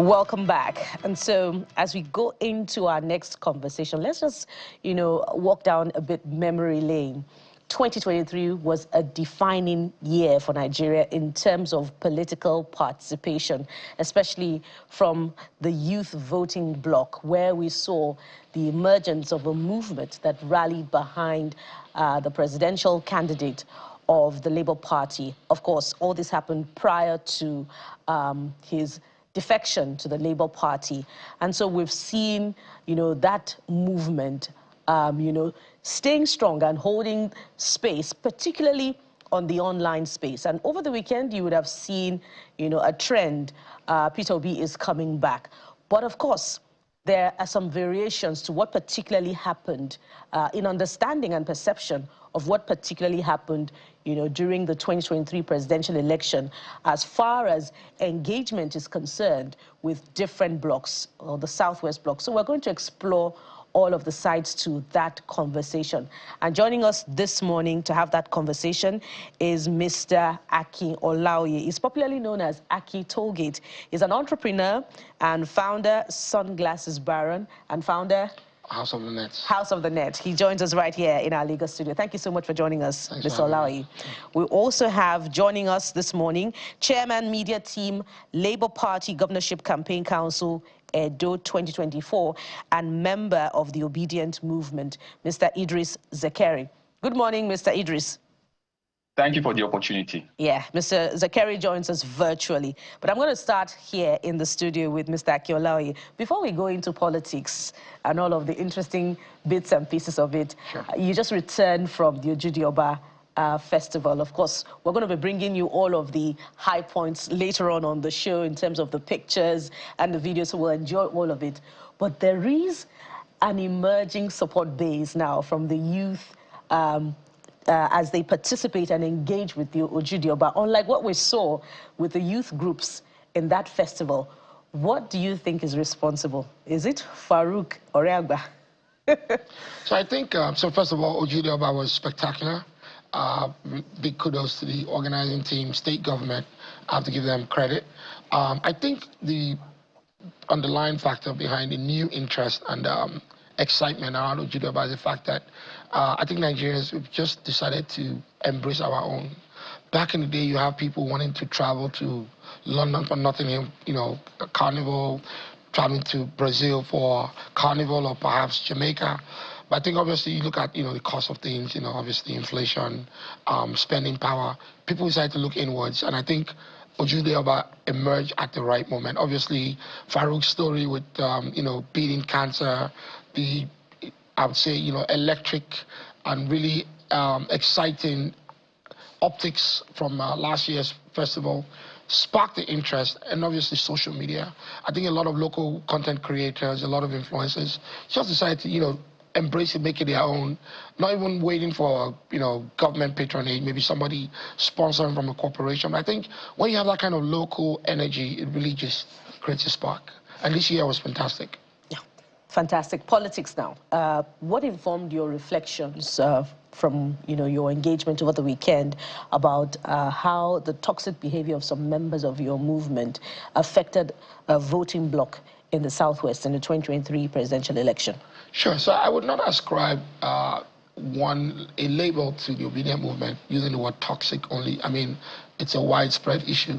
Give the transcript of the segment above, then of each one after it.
Welcome back. And so as we go into our next conversation, let's just, walk down a bit memory lane. 2023 was a defining year for Nigeria in terms of political participation, especially from the youth voting bloc, where we saw the emergence of a movement that rallied behind the presidential candidate of the Labour Party. Of course, all this happened prior to his defection to the Labour Party. And so we've seen, that movement, staying strong and holding space, particularly on the online space. And over the weekend, you would have seen, a trend. Peter Obi is coming back. But of course, there are some variations to what particularly happened in understanding and perception of what particularly happened, during the 2023 presidential election, as far as engagement is concerned with different blocs, or the Southwest bloc. So we're going to explore all of the sides to that conversation. And joining us this morning to have that conversation is Mr. Aki Olaoye. He's popularly known as Aki Tollgate. He's an entrepreneur and founder, Sunglasses Baron, and founder House of the Net. House of the Net. He joins us right here in our Lagos studio. Thank you so much for joining us, Mr. Olaoye. We also have joining us this morning, Chairman Media Team, Labour Party Governorship Campaign Council, Edo 2024, and member of the Obidient movement, Mr. Idris Zakari. Good morning, Mr. Idris. Thank you for the opportunity. Yeah, Mr. Zakari joins us virtually. But I'm going to start here in the studio with Mr. Aki Olaoye. Before we go into politics and all of the interesting bits and pieces of it, sure. You just returned from the Ojudi Festival. Of course, we're going to be bringing you all of the high points later on the show in terms of the pictures and the videos, so we'll enjoy all of it. But there is an emerging support base now from the youth as they participate and engage with the Ojudi. But unlike what we saw with the youth groups in that festival, what do you think is responsible? Is it Farouk or Reagba? So I think, so first of all, Ojudi was spectacular. Big kudos to the organizing team, state government. I have to give them credit. I think the underlying factor behind the new interest and excitement around Ojudi is the fact that I think Nigerians have just decided to embrace our own. Back in the day, you have people wanting to travel to London for Nottingham, a carnival, traveling to Brazil for carnival, or perhaps Jamaica. But I think obviously you look at, the cost of things, obviously inflation, spending power. People decide to look inwards, and I think Ojudi emerged at the right moment. Obviously, Farouk's story with, beating cancer, I would say, electric and really exciting optics from last year's festival sparked the interest, and obviously social media. I think a lot of local content creators, a lot of influencers just decided to, embrace it, make it their own, not even waiting for, government patronage, maybe somebody sponsoring from a corporation. But I think when you have that kind of local energy, it really just creates a spark. And this year was fantastic. Yeah, fantastic. Politics now. What informed your reflections from, your engagement over the weekend about how the toxic behavior of some members of your movement affected a voting bloc in the Southwest in the 2023 presidential election? Sure. So I would not ascribe a label to the Obidient movement using the word toxic only. I mean, it's a widespread issue.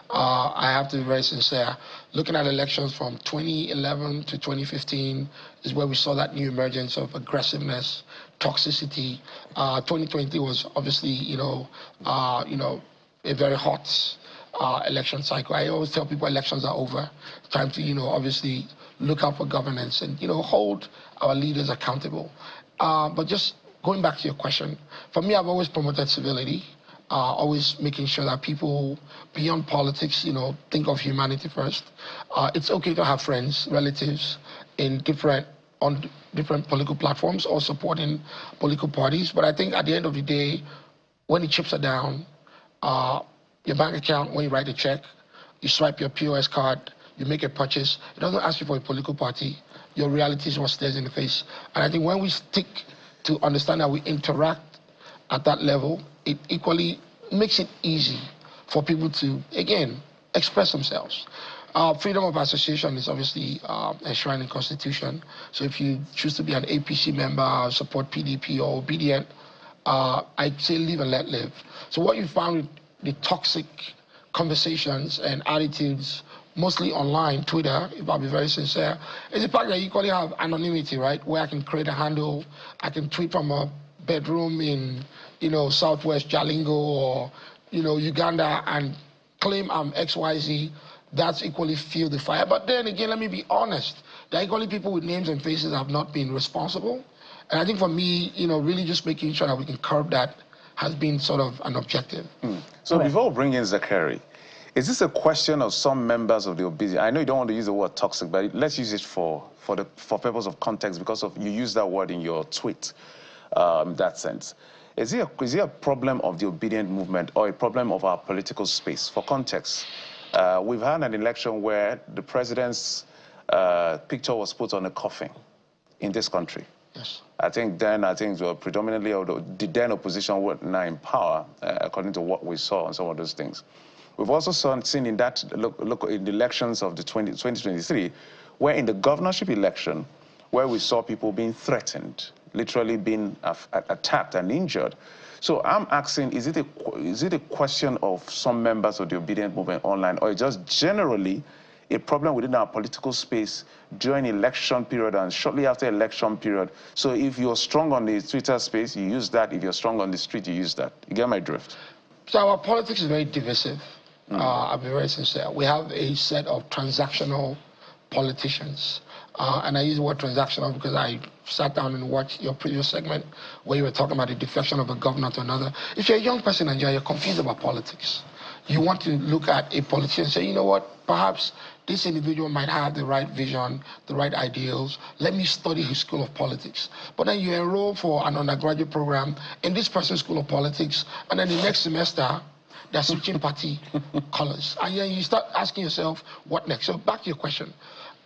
I have to be very sincere. Looking at elections from 2011 to 2015 is where we saw that new emergence of aggressiveness, toxicity. 2020 was obviously, a very hot election cycle. I always tell people elections are over. Time to, obviously look out for governance and, hold our leaders accountable. But just going back to your question, for me, I've always promoted civility. Always making sure that people beyond politics, think of humanity first. It's okay to have friends, relatives on different political platforms or supporting political parties. But I think at the end of the day, when the chips are down, your bank account, when you write a check, you swipe your POS card, you make a purchase, it doesn't ask you for a political party. Your reality is what stares in the face. And I think when we stick to understand that we interact at that level, it equally makes it easy for people to, again, express themselves. Freedom of association is obviously enshrined in the Constitution. So if you choose to be an APC member, or support PDP or Obidient, I'd say live and let live. So what you found with the toxic conversations and attitudes, mostly online, Twitter, if I'll be very sincere, is the fact that you equally have anonymity, right? Where I can create a handle, I can tweet from a bedroom in, Southwest Jalingo or, Uganda and claim I'm XYZ. That's equally fuel the fire. But then again, let me be honest. There are equally people with names and faces have not been responsible. And I think for me, really just making sure that we can curb that has been sort of an objective. So before we bring in Zachary, is this a question of some members of the Obidient? I know you don't want to use the word toxic, but let's use it for purpose of context because of you use that word in your tweet, in that sense. Is it a problem of the Obidient movement or a problem of our political space? For context, we've had an election where the president's picture was put on a coffin in this country. Yes. I think predominantly the then opposition were now in power, according to what we saw on some of those things. We've also seen in that in the elections of the 2023, where in the governorship election, where we saw people being threatened, literally being attacked and injured. So I'm asking, is it a question of some members of the Obidient movement online, or just generally a problem within our political space during election period and shortly after election period? So if you're strong on the Twitter space, you use that. If you're strong on the street, you use that. You get my drift? So our politics is very divisive. I'll be very sincere. We have a set of transactional politicians. And I use the word transactional because I sat down and watched your previous segment where you were talking about the defection of a governor to another. If you're a young person in Nigeria, you're confused about politics. You want to look at a politician and say, you know what, perhaps this individual might have the right vision, the right ideals. Let me study his school of politics. But then you enroll for an undergraduate program in this person's school of politics, and then the next semester, they're switching party colors. And then you start asking yourself, what next? So back to your question.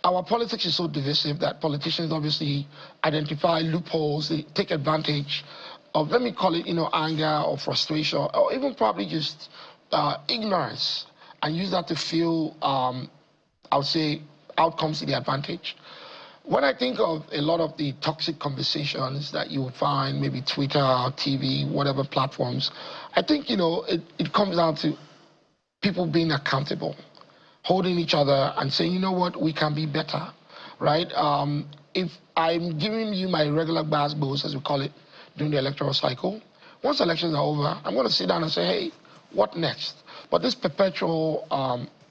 Our politics is so divisive that politicians obviously identify loopholes, they take advantage of, let me call it, anger or frustration, or even probably just ignorance, and use that to fuel, I would say, outcomes to the advantage. When I think of a lot of the toxic conversations that you would find, maybe Twitter, TV, whatever platforms, I think, it comes down to people being accountable, holding each other and saying, you know what, we can be better, right? If I'm giving you my regular basketballs, as we call it, during the electoral cycle, once elections are over, I'm going to sit down and say, hey, what next? But this perpetual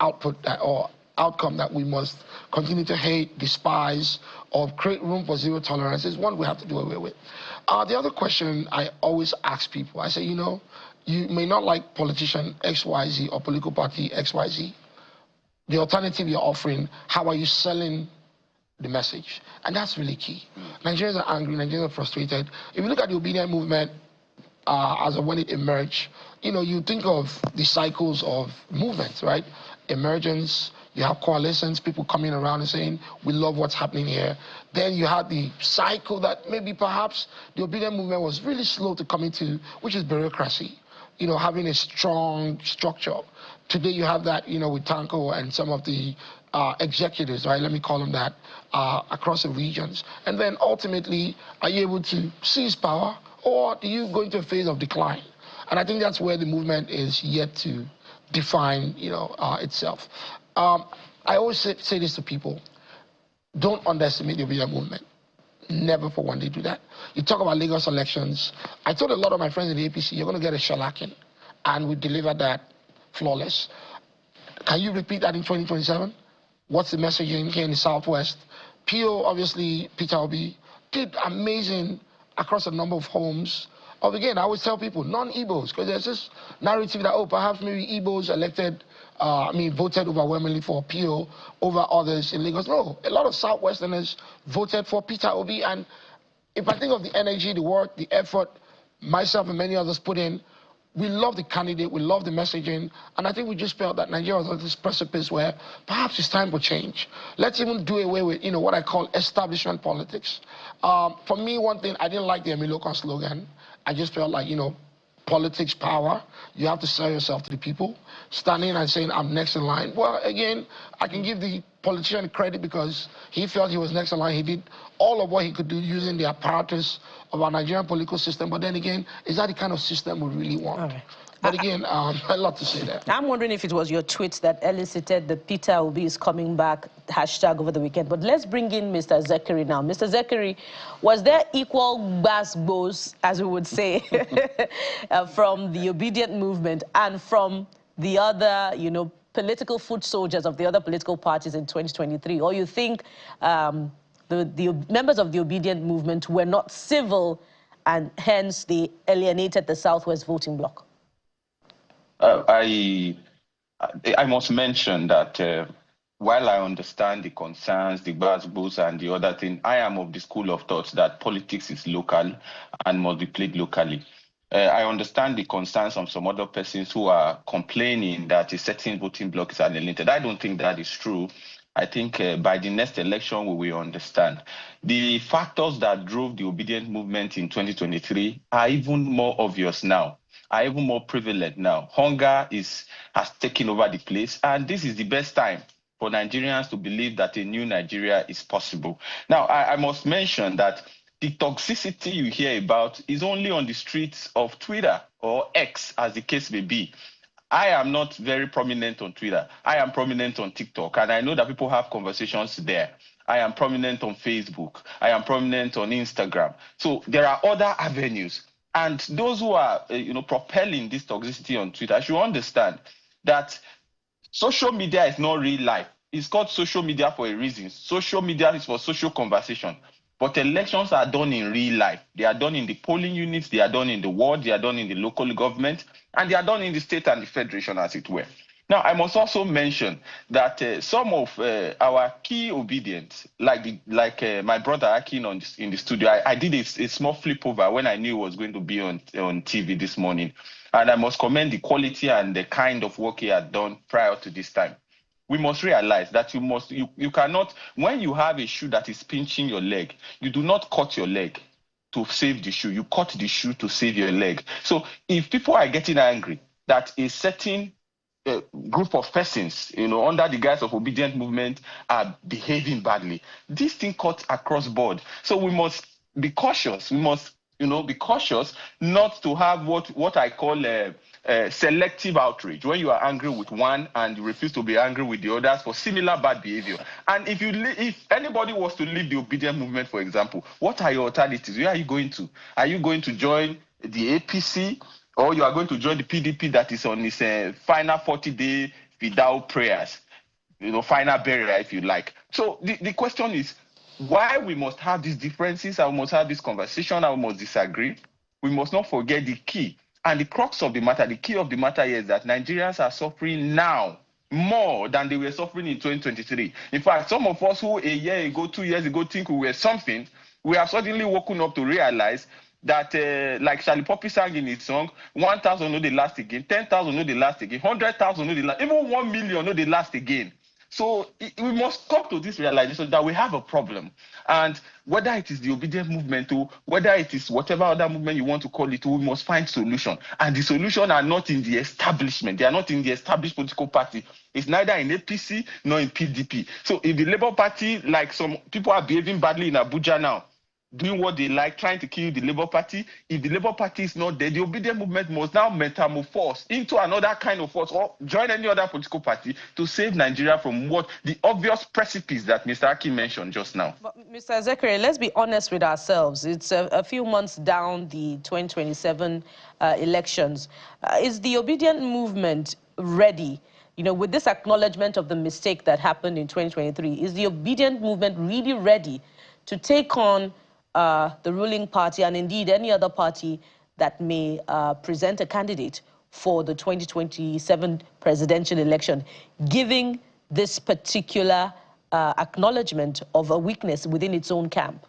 outcome that we must continue to hate, despise, or create room for zero tolerance is one we have to do away with. The other question I always ask people, I say, you may not like politician XYZ or political party XYZ. The alternative you're offering, how are you selling the message? And that's really key. Nigerians are angry, Nigerians are frustrated. If you look at the Obidient movement, as of when it emerged, you think of the cycles of movements, right? Emergence, you have coalitions, people coming around and saying, we love what's happening here. Then you had the cycle that maybe perhaps the Obidient movement was really slow to come into, which is bureaucracy, having a strong structure. Today you have that, with Tanko and some of the executives, right? Let me call them that, across the regions. And then ultimately, are you able to seize power, or do you go into a phase of decline? And I think that's where the movement is yet to define, itself. I always say this to people: don't underestimate the Obidient movement. Never for one day do that. You talk about Lagos elections. I told a lot of my friends in the APC, you're going to get a shellacking, and we delivered that flawless. Can you repeat that in 2027? What's the messaging here in the Southwest? PO, obviously, Peter Obi, did amazing across a number of homes. Again, I always tell people, non-Igbos, because there's this narrative that, perhaps maybe Igbos voted overwhelmingly for PO over others in Lagos. No, a lot of Southwesterners voted for Peter Obi, and if I think of the energy, the work, the effort, myself and many others put in, we love the candidate, we love the messaging, and I think we just felt that Nigeria was at this precipice where perhaps it's time for change. Let's even do away with, what I call establishment politics. For me, one thing, I didn't like the Emilokan slogan. I just felt like, politics power. You have to sell yourself to the people. Standing and saying, I'm next in line. Well, again, I can give the politician credit because he felt he was next in line. He did all of what he could do using the apparatus of our Nigerian political system. But then again, is that the kind of system we really want? All right. But again, I'd love to say that. I'm wondering if it was your tweet that elicited the Peter Obi is coming back hashtag over the weekend. But let's bring in Mr. Zekeri now. Mr. Zekeri, was there equal gbas-gbos, as we would say, from the Obidient movement and from the other, political foot soldiers of the other political parties in 2023? Or you think the members of the Obidient movement were not civil and hence they alienated the Southwest voting bloc? I must mention that while I understand the concerns, the gbas-gbos and the other thing, I am of the school of thought that politics is local and must be played locally. I understand the concerns of some other persons who are complaining that a certain voting bloc is alienated. I don't think that is true. I think by the next election, we will understand. The factors that drove the Obidient movement in 2023 are even more obvious now, are even more prevalent now. Hunger has taken over the place, and this is the best time for Nigerians to believe that a new Nigeria is possible. Now, I must mention that the toxicity you hear about is only on the streets of Twitter or X, as the case may be. I am not very prominent on Twitter. I am prominent on TikTok, and I know that people have conversations there. I am prominent on Facebook. I am prominent on Instagram. So there are other avenues. And those who are, propelling this toxicity on Twitter should understand that social media is not real life. It's called social media for a reason. Social media is for social conversation. But elections are done in real life. They are done in the polling units, they are done in the ward, they are done in the local government, and they are done in the state and the federation, as it were. Now, I must also mention that some of our key obedients, like my brother Akin in the studio, I did a small flip over when I knew he was going to be on TV this morning. And I must commend the quality and the kind of work he had done prior to this time. We must realize that you cannot, when you have a shoe that is pinching your leg, you do not cut your leg to save the shoe. You cut the shoe to save your leg. So if people are getting angry that a certain group of persons, under the guise of Obidient movement are behaving badly, this thing cuts across board. So we must be cautious. We must, be cautious not to have what I call selective outrage, when you are angry with one and you refuse to be angry with the others for similar bad behavior. And if anybody was to leave the Obidient movement, for example, what are your alternatives? Where are you going to? Are you going to join the APC, or you are going to join the PDP that is on its final 40-day Fidao prayers, final burial, if you like? So the question is, why we must have these differences, and we must have this conversation, and we must disagree. We must not forget the key. And the crux of the matter, the key of the matter here is that Nigerians are suffering now more than they were suffering in 2023. In fact, some of us who a year ago, 2 years ago, think we were something, we have suddenly woken up to realize that, like Charlie Poppy sang in his song, 1,000 no they last again, 10,000 no they last again, 100,000 no they last, even 1 million no they last again. So we must come to this realization that we have a problem. And whether it is the Obidient movement or whether it is whatever other movement you want to call it, we must find solution. And the solution are not in the establishment. They are not in the established political party. It's neither in APC nor in PDP. So if the Labour Party, like some people are behaving badly in Abuja now, doing what they like, trying to kill the Labour Party, if the Labour Party is not there, the Obidient movement must now metamorphose into another kind of force or join any other political party to save Nigeria from what the obvious precipice that Mr. Aki mentioned just now. But Mr. Zekeri, let's be honest with ourselves. It's a few months down the 2027 elections. Is the Obidient movement ready? With this acknowledgement of the mistake that happened in 2023, is the Obidient movement really ready to take on the ruling party and indeed any other party that may present a candidate for the 2027 presidential election, giving this particular acknowledgement of a weakness within its own camp?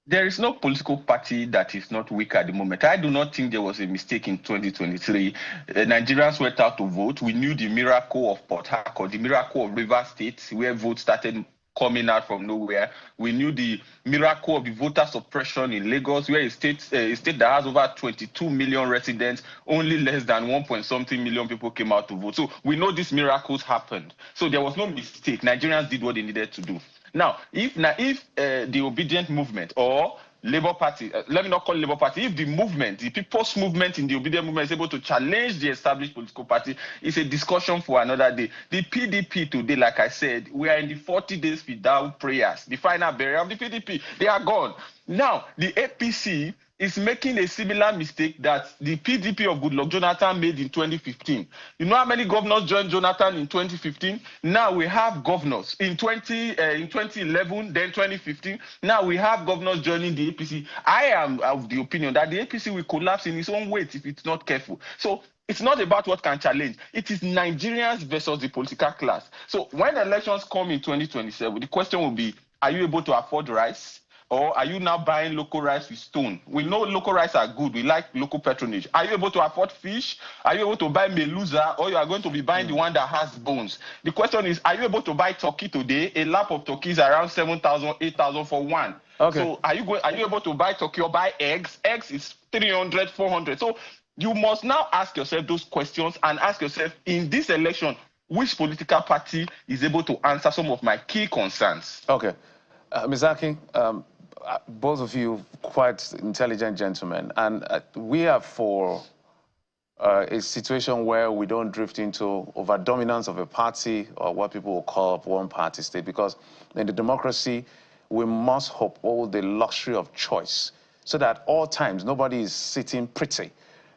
There is no political party that is not weak at the moment. I do not think there was a mistake in 2023. Nigerians went out to vote. We knew the miracle of Port Harcourt, the miracle of Rivers State, where votes started coming out from nowhere. We knew the miracle of the voter suppression in Lagos, where a state that has over 22 million residents, only less than 1-point-something million people came out to vote. So we know these miracles happened. So there was no mistake. Nigerians did what they needed to do. Now, if the Obidient movement or Labour Party, let me not call it Labour Party, if the movement, the people's movement in the Obidient movement is able to challenge the established political party, it's a discussion for another day. The PDP today, like I said, we are in the 40 days without prayers, the final burial of the PDP. They are gone. Now, the APC is making a similar mistake that the PDP of Goodluck Jonathan made in 2015. You know how many governors joined Jonathan in 2015? Now we have governors in 2011, then 2015. Now we have governors joining the APC. I am of the opinion that the APC will collapse in its own weight if it's not careful. So it's not about what can challenge. It is Nigerians versus the political class. So when elections come in 2027, the question will be, are you able to afford rice? Or are you now buying local rice with stone? We know local rice are good. We like local patronage. Are you able to afford fish? Are you able to buy meluza? Or you are going to be buying the one that has bones? The question is, are you able to buy turkey today? A lap of turkey is around 7,000, 8,000 for one. Okay. So are you able to buy turkey or buy eggs? Eggs is 300, 400. So you must now ask yourself those questions and ask yourself, in this election, which political party is able to answer some of my key concerns? Okay. Ms. Akin, both of you quite intelligent gentlemen, and we are for a situation where we don't drift into over-dominance of a party or what people will call one-party state, because in the democracy, we must uphold the luxury of choice so that at all times nobody is sitting pretty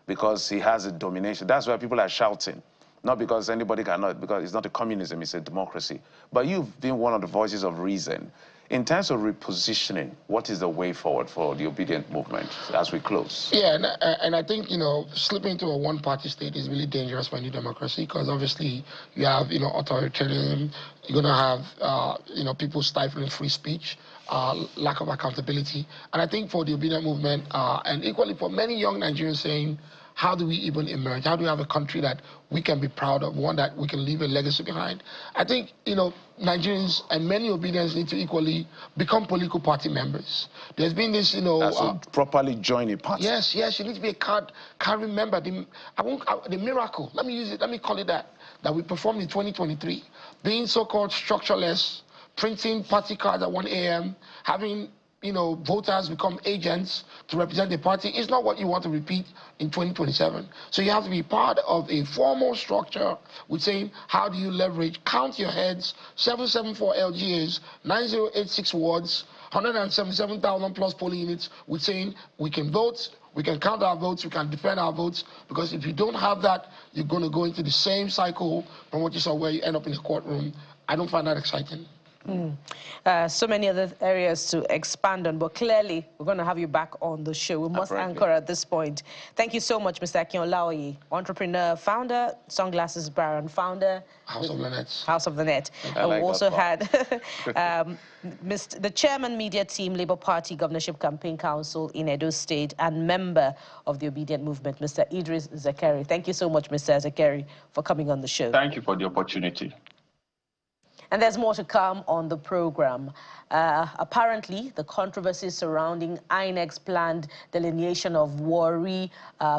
because he has a domination. That's why people are shouting. Not because anybody cannot, because it's not a communism, it's a democracy. But you've been one of the voices of reason. In terms of repositioning, what is the way forward for the Obidient movement as we close? Yeah, and I think, slipping into a one-party state is really dangerous for any democracy, because obviously you have, authoritarianism, you're going to have, people stifling free speech, lack of accountability. And I think for the Obidient movement, and equally for many young Nigerians saying, how do we even emerge? How do we have a country that we can be proud of, one that we can leave a legacy behind? I think, Nigerians and many Obedients need to equally become political party members. There's been this, so properly join a party. Yes, you need to be a card-carrying member. The miracle, let me call it that we performed in 2023, being so-called structureless, printing party cards at 1 a.m., having voters become agents to represent the party is not what you want to repeat in 2027. So you have to be part of a formal structure with saying, how do you leverage, count your heads, 774 LGAs, 9086 wards, 177,000 plus polling units, with saying we can vote, we can count our votes, we can defend our votes, because if you don't have that, you're going to go into the same cycle from what you saw where you end up in the courtroom. I don't find that exciting. So many other areas to expand on, but clearly we're going to have you back on the show. We must anchor at this point. Thank you so much, Mr. Akin Olaoye, entrepreneur, founder, Sunglasses Baron, founder, House of the Net. House of the Net. We also had the chairman, media team, Labour Party Governorship Campaign Council in Edo State, and member of the Obidient Movement, Mr. Idris Zakari. Thank you so much, Mr. Zakari, for coming on the show. Thank you for the opportunity. And there's more to come on the program. Apparently, the controversy surrounding INEC's planned delineation of Warri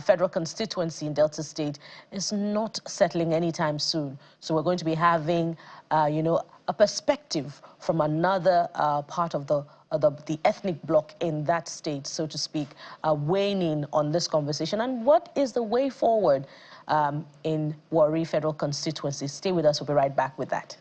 federal constituency in Delta State is not settling anytime soon. So we're going to be having, a perspective from another part of the ethnic bloc in that state, so to speak, weighing in on this conversation. And what is the way forward in Warri federal constituency? Stay with us. We'll be right back with that.